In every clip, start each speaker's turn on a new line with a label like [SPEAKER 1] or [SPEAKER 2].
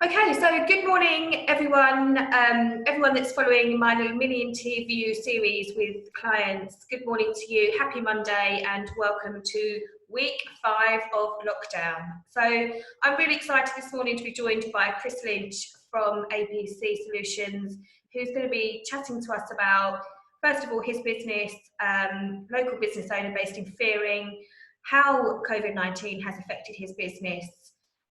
[SPEAKER 1] Okay, so good morning, everyone. Everyone that's following my little mini interview series with clients, good morning to you. Happy Monday and welcome to week 5 of lockdown. So I'm really excited this morning to be joined by Chris Lynch from APC Solutions, who's going to be chatting to us about, first of all, his business, local business owner based in Fearing, how COVID-19 has affected his business.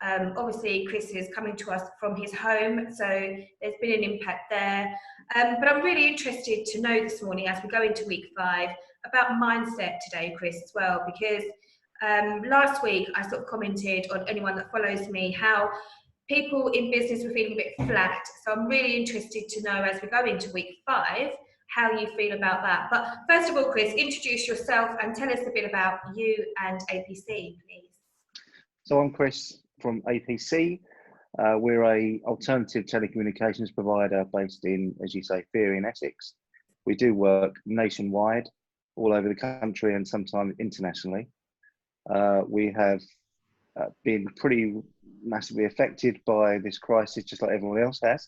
[SPEAKER 1] Obviously, Chris is coming to us from his home, so there's been an impact there. But I'm really interested to know this morning, as we go into week 5, about mindset today, Chris, as well, because last week I sort of commented on anyone that follows me how people in business were feeling a bit flat. So I'm really interested to know, as we go into week 5, how you feel about that. But first of all, Chris, introduce yourself and tell us a bit about you and APC, please.
[SPEAKER 2] So I'm Chris from APC. We're a alternative telecommunications provider based in, as you say, Fearing, Essex. We do work nationwide, all over the country and sometimes internationally. We have been pretty massively affected by this crisis, just like everyone else has.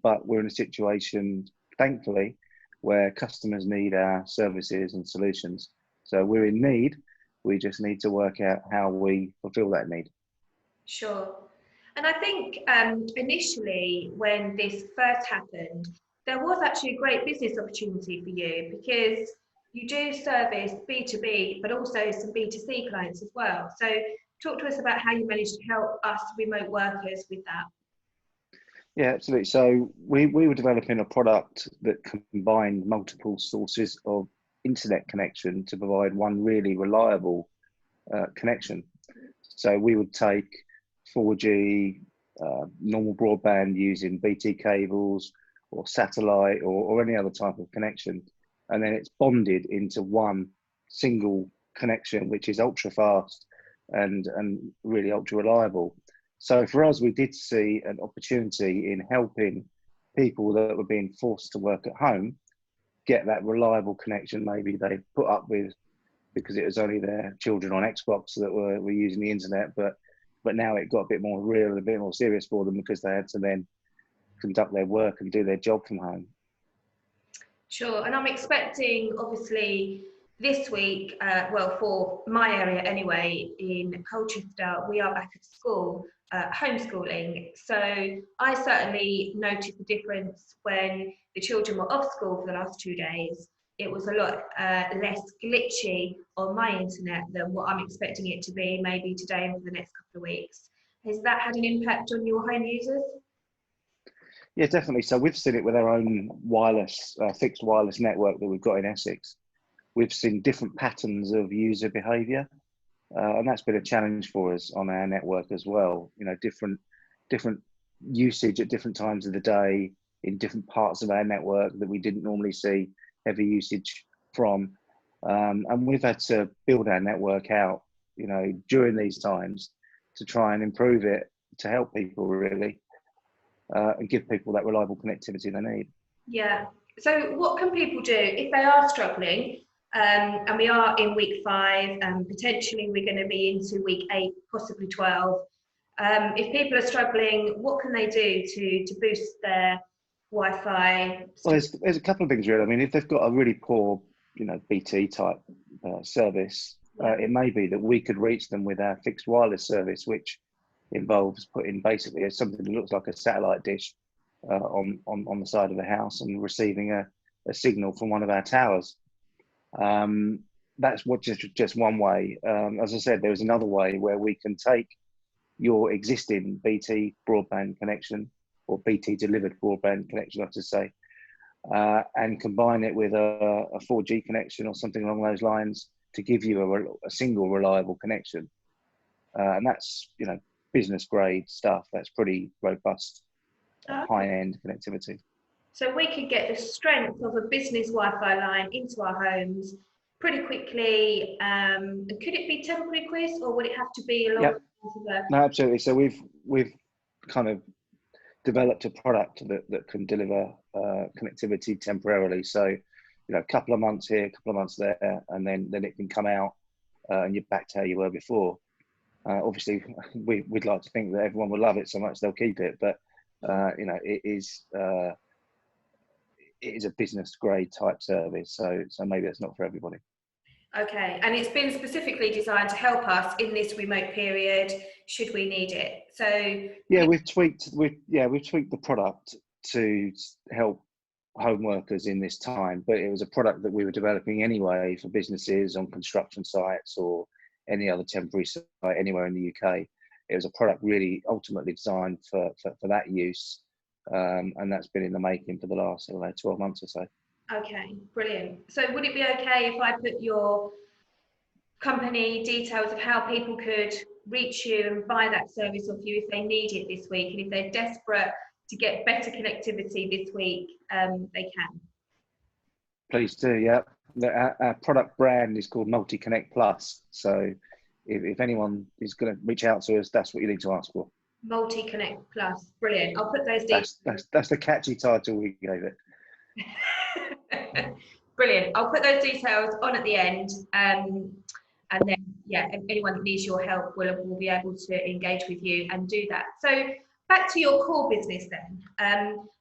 [SPEAKER 2] But we're in a situation, thankfully, where customers need our services and solutions. So we're in need. We just need to work out how we fulfill that need.
[SPEAKER 1] Sure. And I think initially when this first happened, there was actually a great business opportunity for you because you do service B2B, but also some B2C clients as well. So talk to us about how you managed to help us remote workers with that.
[SPEAKER 2] Yeah, absolutely. So we were developing a product that combined multiple sources of internet connection to provide one really reliable connection. So we would take 4G, normal broadband using BT cables or satellite or any other type of connection, and then it's bonded into one single connection, which is ultra fast and really ultra reliable. So for us, we did see an opportunity in helping people that were being forced to work at home get that reliable connection maybe they put up with because it was only their children on Xbox that were using the internet, but now it got a bit more real and a bit more serious for them because they had to then conduct their work and do their job from home.
[SPEAKER 1] Sure, and I'm expecting, obviously, this week, well, for my area anyway, in Colchester, we are back at school, homeschooling. So I certainly noticed the difference when the children were off school for the last 2 days. It was a lot less glitchy on my internet than what I'm expecting it to be maybe today and for the next couple of weeks. Has that had an impact on your home users?
[SPEAKER 2] Yeah, definitely. So we've seen it with our own wireless, fixed wireless network that we've got in Essex. We've seen different patterns of user behaviour, and that's been a challenge for us on our network as well. You know, different usage at different times of the day in different parts of our network that we didn't normally see heavy usage from, and we've had to build our network out, you know, during these times to try and improve it to help people really, and give people that reliable connectivity they need.
[SPEAKER 1] Yeah. So what can people do if they are struggling? And we are in week 5, and potentially we're going to be into week 8, possibly 12. If people are struggling, what can they do to boost their Wi-Fi?
[SPEAKER 2] Well, there's a couple of things really. I mean, if they've got a really poor, you know, BT type service, it may be that we could reach them with our fixed wireless service, which involves putting basically something that looks like a satellite dish on the side of the house and receiving a signal from one of our towers. That's just one way. As I said, there's another way where we can take your existing BT broadband connection or BT delivered broadband connection, I have to say, and combine it with a 4G connection or something along those lines to give you a single reliable connection. And that's, you know, business grade stuff. That's pretty robust, high end connectivity.
[SPEAKER 1] So we could get the strength of a business Wi-Fi line into our homes pretty quickly. Could it be temporary, Chris, or would it have to be a long?
[SPEAKER 2] Yep. No, absolutely. So we've kind of developed a product that can deliver connectivity temporarily. So, you know, a couple of months here, a couple of months there, and then it can come out and you're back to how you were before. Obviously, we'd like to think that everyone will love it so much they'll keep it, but you know, it is a business grade type service, so maybe that's not for everybody.
[SPEAKER 1] Okay, and it's been specifically designed to help us in this remote period, should we need it. So
[SPEAKER 2] yeah, we've tweaked the product to help home workers in this time, but it was a product that we were developing anyway for businesses on construction sites or any other temporary site anywhere in the UK. It was a product really ultimately designed for that use, and that's been in the making for the last 12 months or so.
[SPEAKER 1] Okay, brilliant. So would it be okay if I put your company details of how people could reach you and buy that service off you if they need it this week, and if they're desperate to get better connectivity this week, they can?
[SPEAKER 2] Please do, yeah. Our product brand is called Multi-Connect Plus, so if anyone is going to reach out to us, that's what you need to ask for.
[SPEAKER 1] Multi-Connect Plus, brilliant. I'll put those details.
[SPEAKER 2] That's the catchy title we gave it.
[SPEAKER 1] Brilliant. I'll put those details on at the end, and then yeah, anyone that needs your help will be able to engage with you and do that. So back to your core business then.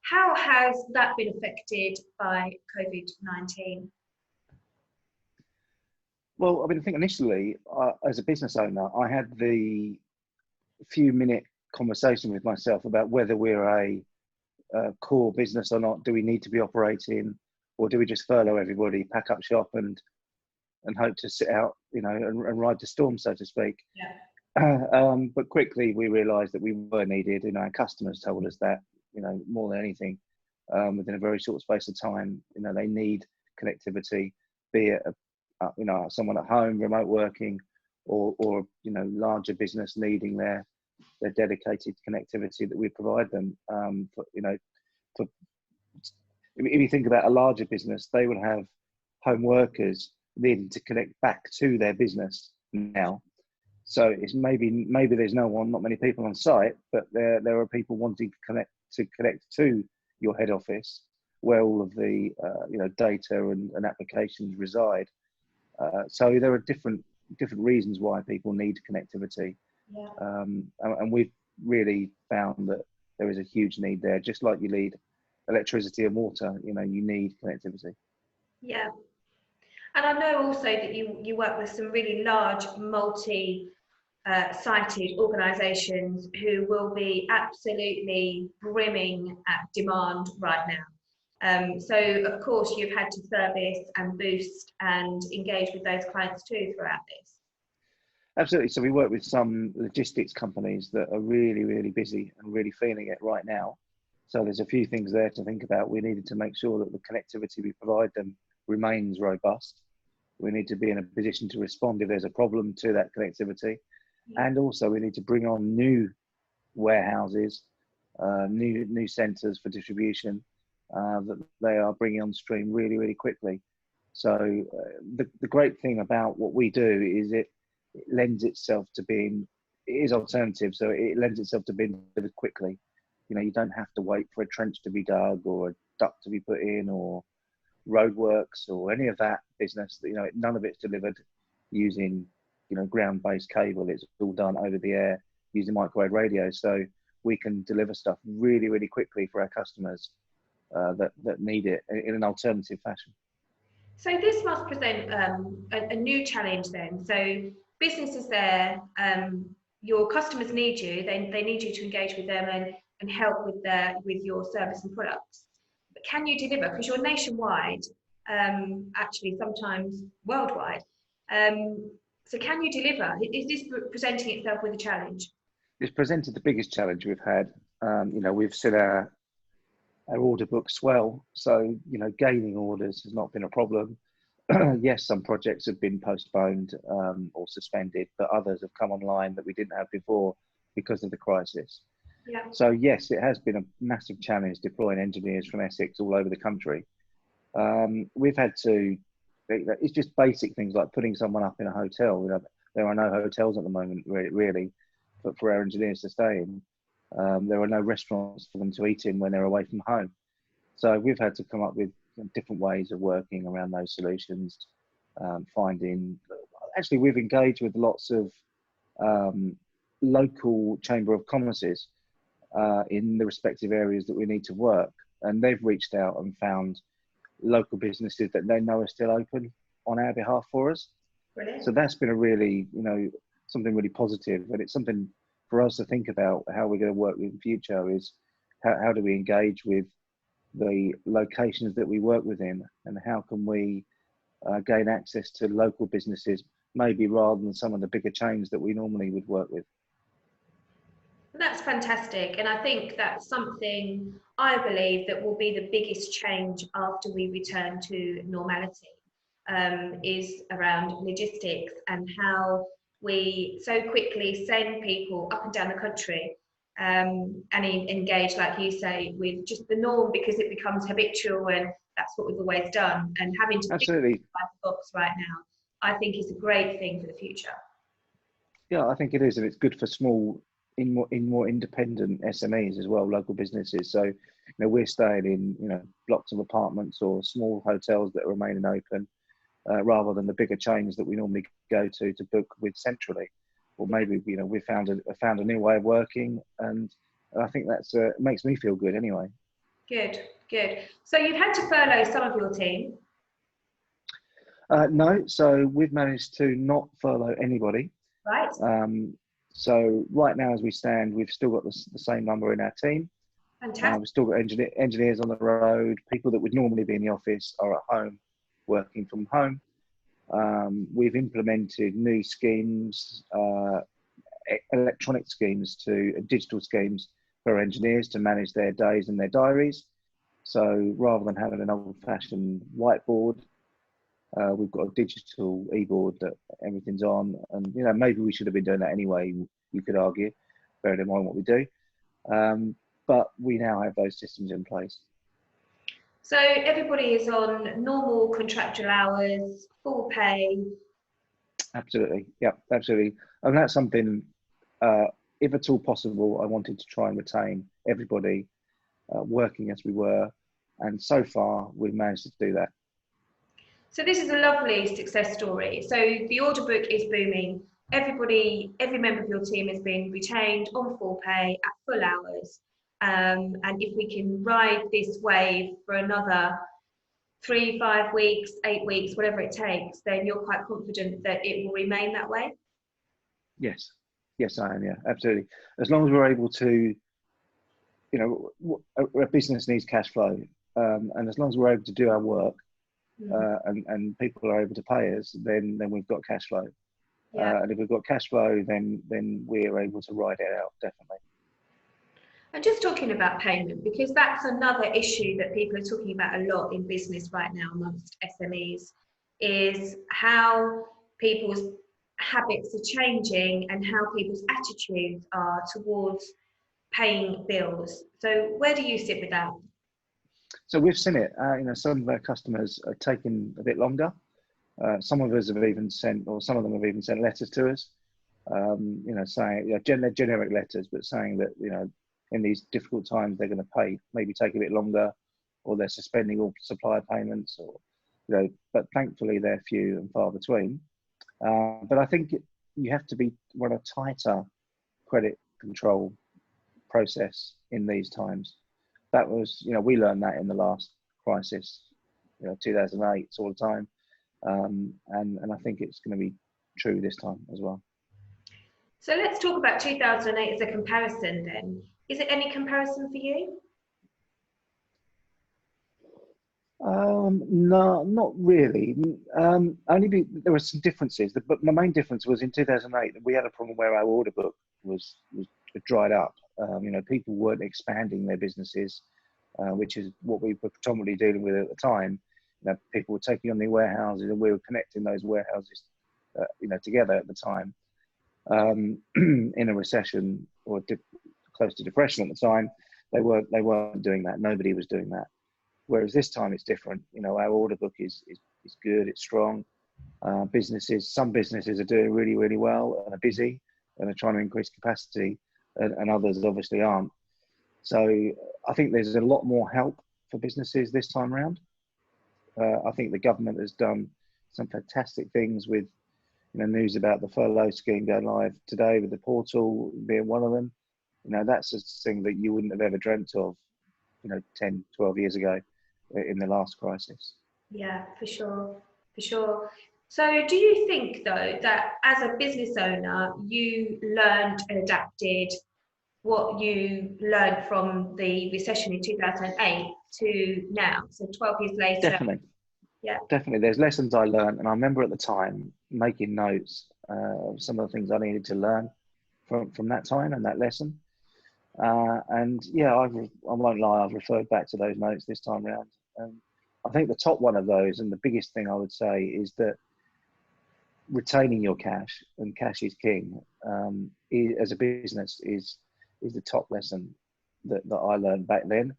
[SPEAKER 1] How has that been affected by COVID-19?
[SPEAKER 2] Well, I think initially, as a business owner, I had the few-minute conversation with myself about whether we're a core business or not. Do we need to be operating, or do we just furlough everybody, pack up shop, and hope to sit out, you know, and ride the storm, so to speak?
[SPEAKER 1] Yeah.
[SPEAKER 2] But quickly we realised that we were needed. You know, our customers told us that, you know, more than anything, within a very short space of time. You know, they need connectivity, be it you know, someone at home remote working, or you know, larger business needing their dedicated connectivity that we provide them. You know, if you think about a larger business, they would have home workers needing to connect back to their business now. So it's maybe there's not many people on site, but there are people wanting to connect to your head office, where all of the you know, data and applications reside. So there are different reasons why people need connectivity.
[SPEAKER 1] Yeah.
[SPEAKER 2] And we've really found that there is a huge need there, just like you need electricity and water. You know, you need connectivity.
[SPEAKER 1] Yeah. And I know also that you work with some really large multi-sited organisations who will be absolutely brimming at demand right now. So of course you've had to service and boost and engage with those clients too throughout this.
[SPEAKER 2] Absolutely. So we work with some logistics companies that are really, really busy and really feeling it right now. So there's a few things there to think about. We needed to make sure that the connectivity we provide them remains robust. We need to be in a position to respond if there's a problem to that connectivity. Yeah. And also we need to bring on new warehouses, new centres for distribution, that they are bringing on stream really, really quickly. So the great thing about what we do is it lends itself to being, it is alternative, so it lends itself to being delivered quickly. You know, you don't have to wait for a trench to be dug or a duct to be put in or roadworks or any of that business. You know, none of it's delivered using, you know, ground-based cable. It's all done over the air using microwave radio. So we can deliver stuff really, really quickly for our customers that need it in an alternative fashion.
[SPEAKER 1] So this must present a new challenge then. So business is there, your customers need you, they need you to engage with them and help with your service and products. But can you deliver? Because you're nationwide, actually sometimes worldwide. So can you deliver? Is this presenting itself with a challenge?
[SPEAKER 2] It's presented the biggest challenge we've had. You know, we've seen our order book swell, so, you know, gaining orders has not been a problem. Yes, some projects have been postponed or suspended, but others have come online that we didn't have before because of the crisis.
[SPEAKER 1] Yeah.
[SPEAKER 2] So yes, it has been a massive challenge deploying engineers from Essex all over the country. We've had to, it's just basic things like putting someone up in a hotel. You know, there are no hotels at the moment, really, for our engineers to stay in. There are no restaurants for them to eat in when they're away from home. So we've had to come up with different ways of working around those solutions, actually we've engaged with lots of local chamber of commerces in the respective areas that we need to work, and they've reached out and found local businesses that they know are still open on our behalf for us.
[SPEAKER 1] Brilliant.
[SPEAKER 2] So that's been a really, something really positive, and it's something for us to think about how we're going to work in the future is how do we engage with the locations that we work within, and how can we gain access to local businesses, maybe rather than some of the bigger chains that we normally would work with.
[SPEAKER 1] That's fantastic, and I think that's something I believe that will be the biggest change after we return to normality, is around logistics and how we so quickly send people up and down the country and engage, like you say, with just the norm, because it becomes habitual and that's what we've always done, and having to
[SPEAKER 2] Absolutely.
[SPEAKER 1] think outside the box right now, I think is a great thing for the future.
[SPEAKER 2] Yeah, I think it is, and it's good for small, more independent SMEs as well, local businesses. So, we're staying in, blocks of apartments or small hotels that are remaining open, rather than the bigger chains that we normally go to book with centrally. Or maybe, we found a new way of working, and I think that's makes me feel good anyway. Good.
[SPEAKER 1] So you've had to furlough some of your team?
[SPEAKER 2] No, so we've managed to not furlough anybody.
[SPEAKER 1] Right.
[SPEAKER 2] So right now, as we stand, we've still got the same number in our team.
[SPEAKER 1] Fantastic.
[SPEAKER 2] We've still got engineers on the road. People that would normally be in the office are at home, working from home. We've implemented new schemes, electronic schemes digital schemes for engineers to manage their days and their diaries. So rather than having an old-fashioned whiteboard, we've got a digital e-board that everything's on, and maybe we should have been doing that anyway, you could argue, bearing in mind what we do, but we now have those systems in place.
[SPEAKER 1] So everybody is on normal contractual hours, full pay?
[SPEAKER 2] Absolutely, yeah, absolutely. And that's something, if at all possible, I wanted to try and retain everybody working as we were, and so far we've managed to do that.
[SPEAKER 1] So this is a lovely success story. So the order book is booming. Every member of your team is being retained on full pay at full hours. And if we can ride this wave for another 3, 5 weeks, 8 weeks, whatever it takes, then you're quite confident that it will remain that way?
[SPEAKER 2] Yes, I am, yeah, absolutely. As long as we're able to, a business needs cash flow. And as long as we're able to do our work, and people are able to pay us, then we've got cash flow.
[SPEAKER 1] Yeah.
[SPEAKER 2] And if we've got cash flow, then we're able to ride it out, definitely.
[SPEAKER 1] And just talking about payment, because that's another issue that people are talking about a lot in business right now amongst SMEs, is how people's habits are changing and how people's attitudes are towards paying bills. So where do you sit with that?
[SPEAKER 2] So we've seen it. Some of our customers are taking a bit longer. Some of us have even sent, or some of them have even sent letters to us, saying, generic letters, but saying that, in these difficult times, they're going to maybe take a bit longer, or they're suspending all supplier payments, or, but thankfully they're few and far between. But I think you have to run a tighter credit control process in these times. That was, we learned that in the last crisis, 2008 all the time. And I think it's going to be true this time as well.
[SPEAKER 1] So let's talk about 2008 as a comparison then. Is it any comparison for you?
[SPEAKER 2] No, not really. There were some differences, but my main difference was in 2008, we had a problem where our order book was dried up. People weren't expanding their businesses, which is what we were predominantly dealing with at the time. People were taking on new warehouses, and we were connecting those warehouses, together at the time. In a recession or close to depression at the time, they weren't doing that. Nobody was doing that. Whereas this time it's different. Our order book is good. It's strong. Some businesses are doing really, really well and are busy and are trying to increase capacity, and others obviously aren't. So I think there's a lot more help for businesses this time around. I think the government has done some fantastic things with, news about the furlough scheme going live today, with the portal being one of them. That's a thing that you wouldn't have ever dreamt of, 10, 12 years ago in the last crisis.
[SPEAKER 1] Yeah, for sure, for sure. So do you think, though, that as a business owner, you learned and adapted what you learned from the recession in 2008 to now, so 12 years later?
[SPEAKER 2] Definitely.
[SPEAKER 1] Yeah.
[SPEAKER 2] Definitely. There's lessons I learned, and I remember at the time making notes of some of the things I needed to learn from that time and that lesson. And yeah, I won't lie, I've referred back to those notes this time around. I think the top one of those, and the biggest thing I would say, is that retaining your cash, and cash is king, as a business is the top lesson that I learned back then.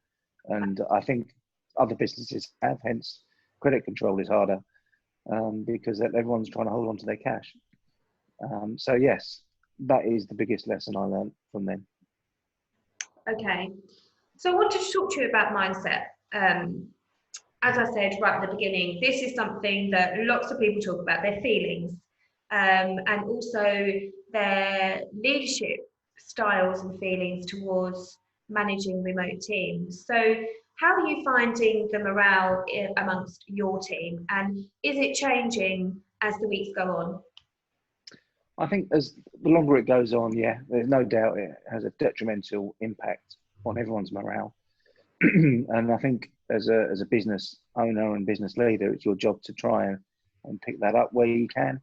[SPEAKER 2] And I think other businesses have, hence credit control is harder, because everyone's trying to hold on to their cash. So yes, that is the biggest lesson I learned from them.
[SPEAKER 1] Okay, so I wanted to talk to you about mindset. As I said right at the beginning, this is something that lots of people talk about, their feelings, and also their leadership styles and feelings towards managing remote teams. So how are you finding the morale amongst your team, and is it changing as the weeks go on?
[SPEAKER 2] I think as the longer it goes on, yeah, there's no doubt it has a detrimental impact on everyone's morale. And I think as a business owner and business leader, it's your job to try and pick that up where you can.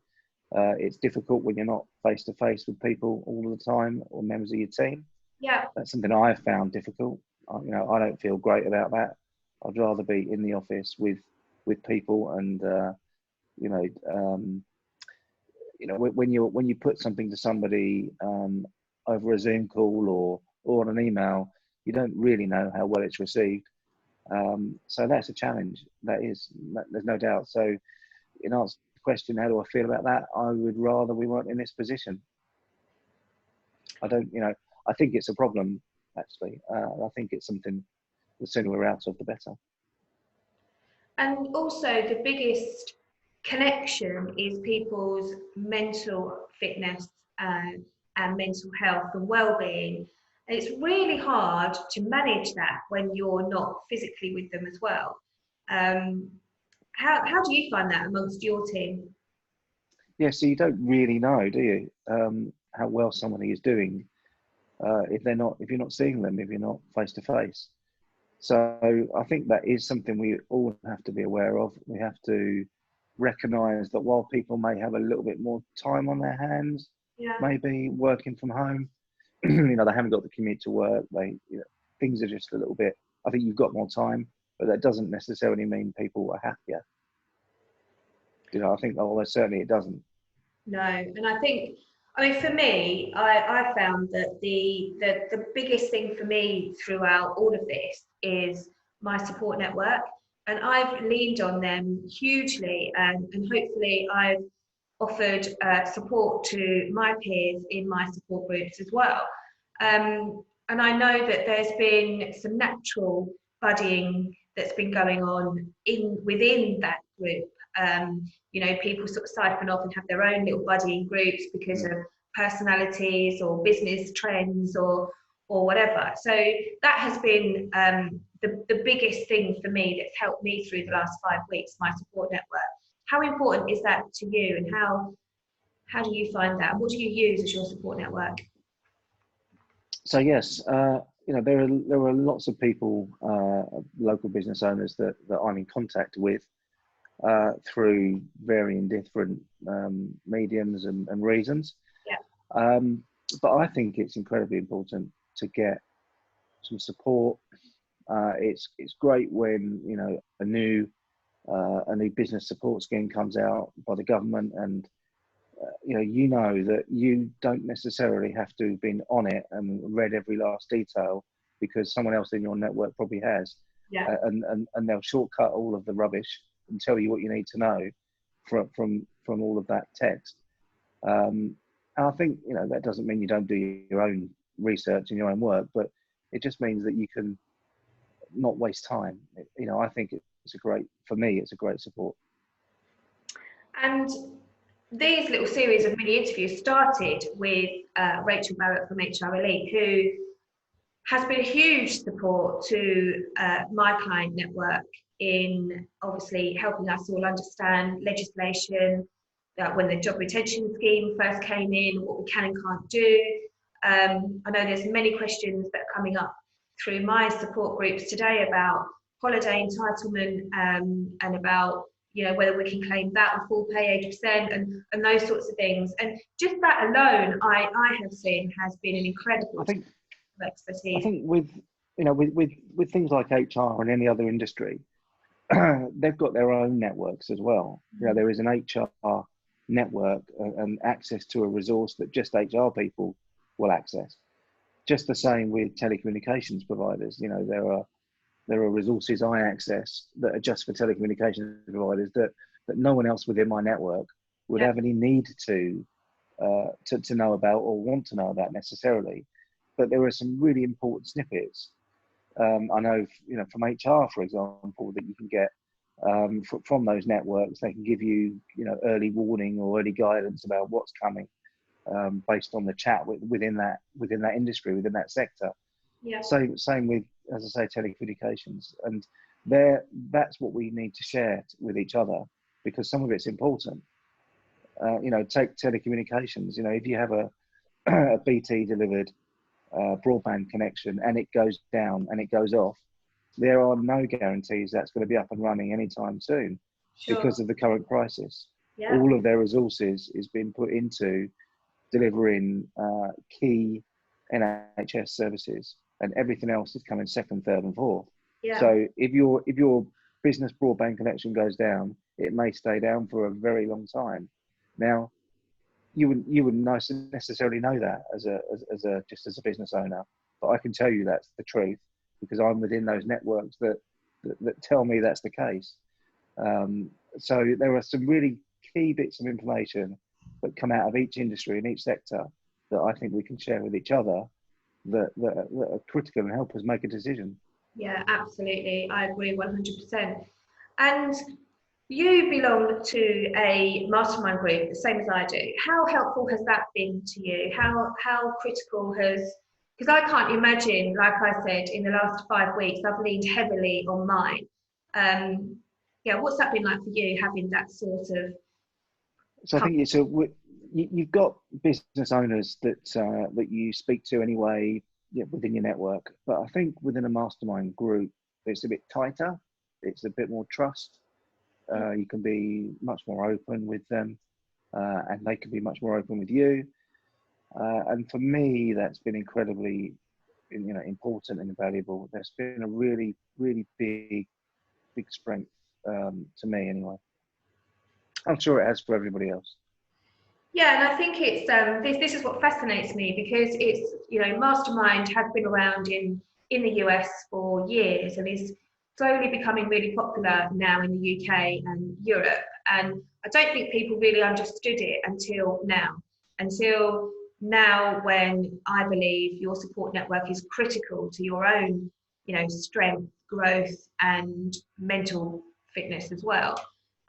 [SPEAKER 2] It's difficult when you're not face to face with people all the time, or members of your team.
[SPEAKER 1] Yeah,
[SPEAKER 2] that's something I've found difficult. I don't feel great about that. I'd rather be in the office with people, and when you put something to somebody over a Zoom call or on an email, you don't really know how well it's received. So that's a challenge. There's no doubt. So in answer to the question, how do I feel about that? I would rather we weren't in this position. I think it's a problem, actually. I think it's something the sooner we're out of, the better.
[SPEAKER 1] And also the biggest connection is people's mental fitness and mental health and well-being. And it's really hard to manage that when you're not physically with them as well. How do you find that amongst your team?
[SPEAKER 2] Yeah, so you don't really know, do you, how well somebody is doing if you're not seeing them, if you're not face to face. So I think that is something we all have to be aware of. We have to recognise that while people may have a little bit more time on their hands, maybe working from home, they haven't got the commute to work. Things are just a little bit. I think you've got more time, but that doesn't necessarily mean people are happier. I think almost certainly it doesn't.
[SPEAKER 1] No, and I think, for me, I found that the biggest thing for me throughout all of this is my support network, and I've leaned on them hugely, and hopefully I've offered support to my peers in my support groups as well. And I know that there's been some natural buddying that's been going on within that group. People sort of siphon off and have their own little buddying groups because of personalities or business trends or whatever. So that has been the biggest thing for me that's helped me through the last 5 weeks, my support network. How important is that to you, and how do you find that? What do you use as your support network?
[SPEAKER 2] So yes, there are lots of people, local business owners that I'm in contact with through varying different mediums and reasons.
[SPEAKER 1] Yeah.
[SPEAKER 2] But I think it's incredibly important to get some support. It's great when a new business support scheme comes out by the government, and that you don't necessarily have to have been on it and read every last detail, because someone else in your network probably has.
[SPEAKER 1] Yeah.
[SPEAKER 2] And they'll shortcut all of the rubbish and tell you what you need to know from all of that text. And I think that doesn't mean you don't do your own research and your own work, but it just means that you can not waste time. I think it's a great support.
[SPEAKER 1] And these little series of mini interviews started with Rachel Barrett from HR Elite, who has been a huge support to my client network in obviously helping us all understand legislation, when the job retention scheme first came in, what we can and can't do. I know there's many questions that are coming up through my support groups today about holiday entitlement, and about whether we can claim that on full pay 80% and those sorts of things. And just that alone, I have seen has been an incredible expertise.
[SPEAKER 2] I think with with things like HR and any other industry, they've got their own networks as well. There is an HR network and access to a resource that just HR people will access. Just the same with telecommunications providers. There are resources I access that are just for telecommunications providers that no one else within my network would have any need to know about or want to know about necessarily. But there are some really important snippets. I know, from HR, for example, that you can get from those networks. They can give you, early warning or early guidance about what's coming, based on the chat within that industry, within that sector.
[SPEAKER 1] Yeah.
[SPEAKER 2] So same with, as I say, telecommunications, and that's what we need to share with each other, because some of it's important. Take telecommunications. If you have a BT delivered broadband connection and it goes down and it goes off, there are no guarantees that's going to be up and running anytime soon. Sure. Because of the current crisis. Yeah. All of their resources is being put into delivering key NHS services, and everything else is coming second, third, and fourth. Yeah. So if your business broadband connection goes down, it may stay down for a very long time. Now, you wouldn't necessarily know that as a business owner, but I can tell you that's the truth, because I'm within those networks that tell me that's the case. So there are some really key bits of information that come out of each industry and each sector that I think we can share with each other that are critical and help us make a decision.
[SPEAKER 1] Yeah, absolutely. I agree 100%. And you belong to a mastermind group, the same as I do. How helpful has that been to you? How critical because I can't imagine, like I said, in the last 5 weeks, I've leaned heavily on mine. What's that been like for you, having that sort of...
[SPEAKER 2] So I think you've got business owners that you speak to anyway, within your network. But I think within a mastermind group, it's a bit tighter. It's a bit more trust. You can be much more open with them, and they can be much more open with you. And for me, that's been incredibly, important and valuable. That's been a really, really big strength to me, anyway. I'm sure it has for everybody else.
[SPEAKER 1] Yeah, and I think it's this is what fascinates me, because it's Mastermind has been around in the US for years and is slowly becoming really popular now in the UK and Europe. And I don't think people really understood it until now, when I believe your support network is critical to your own, strength, growth, and mental fitness as well.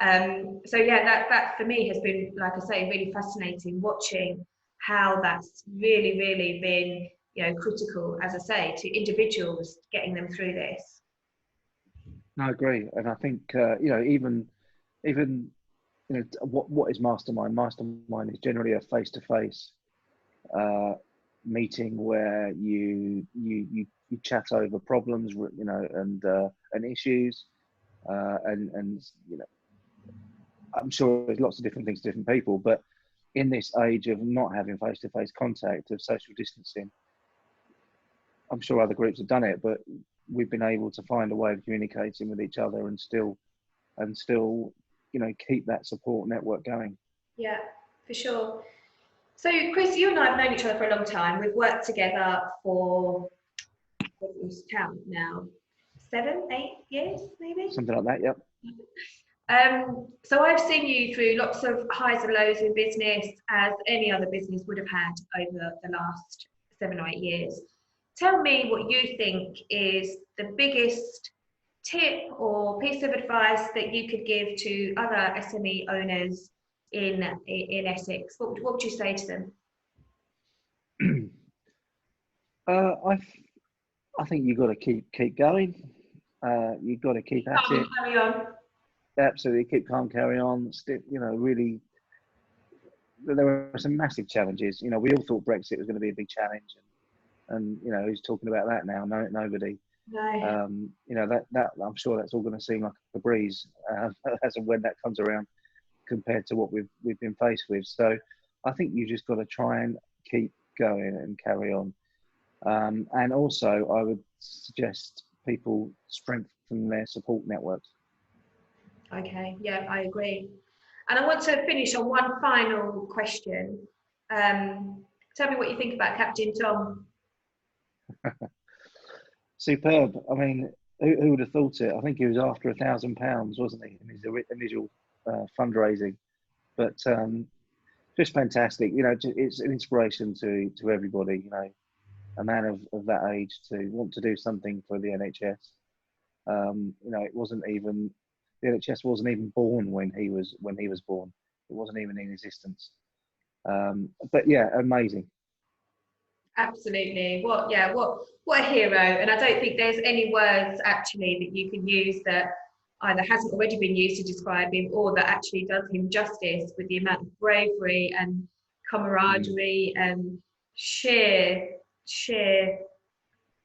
[SPEAKER 1] That for me has been, like I say, really fascinating, watching how that's really, really been, critical, as I say, to individuals, getting them through this.
[SPEAKER 2] I agree, and I think even what is Mastermind? Mastermind is generally a face-to-face meeting where you chat over problems, and issues, and I'm sure there's lots of different things to different people, but in this age of not having face-to-face contact, of social distancing, I'm sure other groups have done it, but we've been able to find a way of communicating with each other and still keep that support network going. Yeah,
[SPEAKER 1] for sure. So Chris, you and I have known each other for a long time. We've worked together for, what do we count now, 7, 8 years maybe?
[SPEAKER 2] Something like that, yep.
[SPEAKER 1] So I've seen you through lots of highs and lows in business, as any other business would have had over the last 7 or 8 years. Tell me what you think is the biggest tip or piece of advice that you could give to other SME owners in Essex? What would you say to them?
[SPEAKER 2] I think you've got to keep going. You've got to keep at it.
[SPEAKER 1] Carry on.
[SPEAKER 2] Absolutely, keep calm, carry on. Really, there are some massive challenges. You know, we all thought Brexit was going to be a big challenge, and you know, who's talking about that now? No, nobody.
[SPEAKER 1] No.
[SPEAKER 2] You know, that I'm sure that's all going to seem like a breeze as and when that comes around, compared to what we've been faced with. So, I think you just got to try and keep going and carry on. And also, I would suggest people strengthen their support networks.
[SPEAKER 1] Okay, yeah, I agree. And I want to finish on one final question. Tell me what you think about Captain Tom.
[SPEAKER 2] Superb. I mean, who would have thought it? I think he was after £1,000, wasn't he, in his initial fundraising? But just fantastic. You know, it's an inspiration to everybody. You know, a man of that age to want to do something for the NHS. You know, the NHS wasn't even born when he was born. It wasn't even in existence. But yeah, amazing.
[SPEAKER 1] Absolutely. What a hero. And I don't think there's any words actually that you can use that either hasn't already been used to describe him, or that actually does him justice, with the amount of bravery and camaraderie and sheer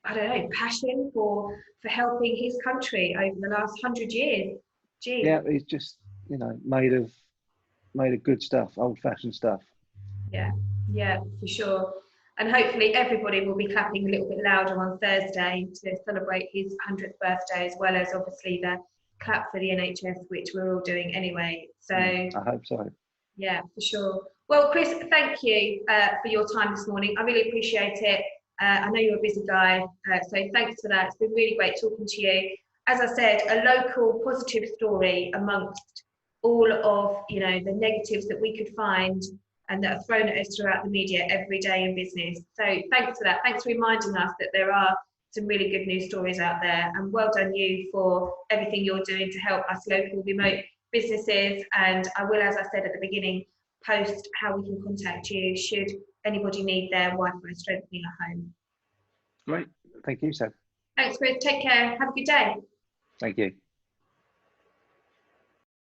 [SPEAKER 1] I don't know, passion for helping his country over the last 100 years. Gee.
[SPEAKER 2] Yeah, he's just, you know, made of good stuff, old-fashioned stuff.
[SPEAKER 1] Yeah, for sure. And hopefully everybody will be clapping a little bit louder on Thursday to celebrate his 100th birthday, as well as obviously the clap for the NHS, which we're all doing anyway. So
[SPEAKER 2] I hope so.
[SPEAKER 1] Yeah, for sure. Well, Chris, thank you for your time this morning. I really appreciate it. I know you're a busy guy, so thanks for that. It's been really great talking to you. As I said, a local positive story amongst all of, you know, the negatives that we could find and that are thrown at us throughout the media every day in business. So thanks for that. Thanks for reminding us that there are some really good news stories out there, and well done you for everything you're doing to help us local remote businesses. And I will, as I said at the beginning, post how we can contact you should anybody need their Wi-Fi strengthening at home.
[SPEAKER 2] Great. Thank you, Seb.
[SPEAKER 1] Thanks, Chris. Take care. Have a good day.
[SPEAKER 2] Thank you.